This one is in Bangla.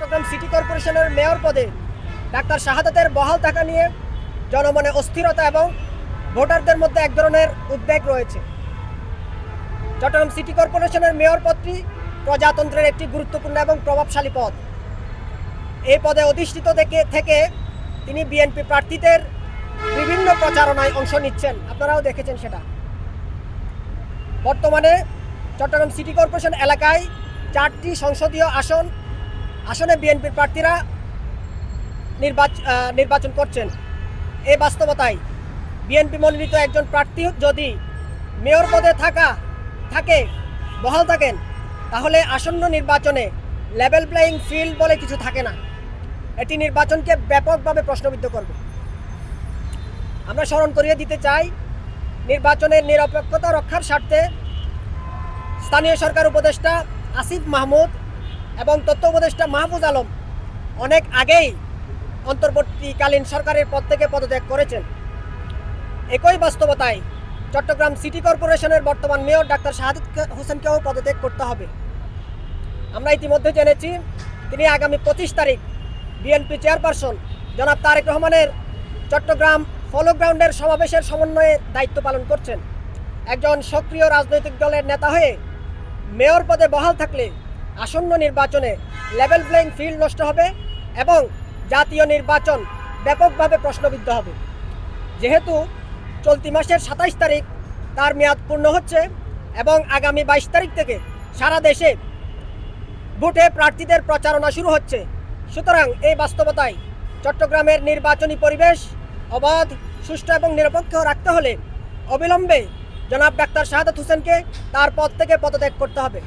চট্টগ্রাম সিটি কর্পোরেশনের মেয়র পদে ডাক্তার শাহাদাতের বহাল থাকা নিয়ে জনমনে অস্থিরতা এবং ভোটারদের মধ্যে এক ধরনের উদ্বেগ রয়েছে। চট্টগ্রাম সিটি কর্পোরেশনের মেয়র পদটি প্রজাতন্ত্রের একটি গুরুত্বপূর্ণ এবং প্রভাবশালী পদ। এই পদে অধিষ্ঠিত থেকে তিনি বিএনপি প্রার্থীদের বিভিন্ন প্রচারণায় অংশ নিচ্ছেন, আপনারাও দেখেছেন সেটা। বর্তমানে চট্টগ্রাম সিটি কর্পোরেশন এলাকায় 4টি সংসদীয় আসনে বিএনপির প্রার্থীরা নির্বাচন করছেন। এই বাস্তবতায় বিএনপি মনোনীত একজন প্রার্থী যদি মেয়র পদে বহাল থাকেন, তাহলে আসন্ন নির্বাচনে লেভেল প্লেয়িং ফিল্ড বলে কিছু থাকে না। এটি নির্বাচনকে ব্যাপকভাবে প্রশ্নবিদ্ধ করবে। আমরা স্মরণ করিয়ে দিতে চাই, নির্বাচনের নিরপেক্ষতা রক্ষার স্বার্থে স্থানীয় সরকার উপদেষ্টা আসিফ মাহমুদ এবং তথ্য উপদেষ্টা মাহফুজ আলম অনেক আগেই অন্তর্বর্তীকালীন সরকারের পদ থেকে পদত্যাগ করেছেন। একই বাস্তবতায় চট্টগ্রাম সিটি কর্পোরেশনের বর্তমান মেয়র ডাক্তার শাহাদাত হোসেনকেও পদত্যাগ করতে হবে। আমরা ইতিমধ্যে জেনেছি তিনি আগামী 25 তারিখ বিএনপি চেয়ারপারসন জনাব তারেক রহমানের চট্টগ্রাম ফলো গ্রাউন্ডের সমাবেশের সমন্বয়ে দায়িত্ব পালন করছেন। একজন সক্রিয় রাজনৈতিক দলের নেতা হয়ে মেয়র পদে বহাল থাকলে আসন্ন নির্বাচনে লেভেল প্লেইং ফিল্ড নষ্ট হবে এবং জাতীয় নির্বাচন ব্যাপকভাবে প্রশ্নবিদ্ধ হবে। যেহেতু চলতি মাসের 27 তারিখ তার মেয়াদ পূর্ণ হচ্ছে এবং আগামী 22 তারিখ থেকে সারা দেশে ভোটে প্রার্থীদের প্রচারণা শুরু হচ্ছে, সুতরাং এই বাস্তবতায় চট্টগ্রামের নির্বাচনী পরিবেশ অবাধ, সুষ্ঠু এবং নিরপেক্ষ রাখতে হলে অবিলম্বে জনাব ডাক্তার শাহাদাত হোসেনকে তার পদ থেকে পদত্যাগ করতে হবে।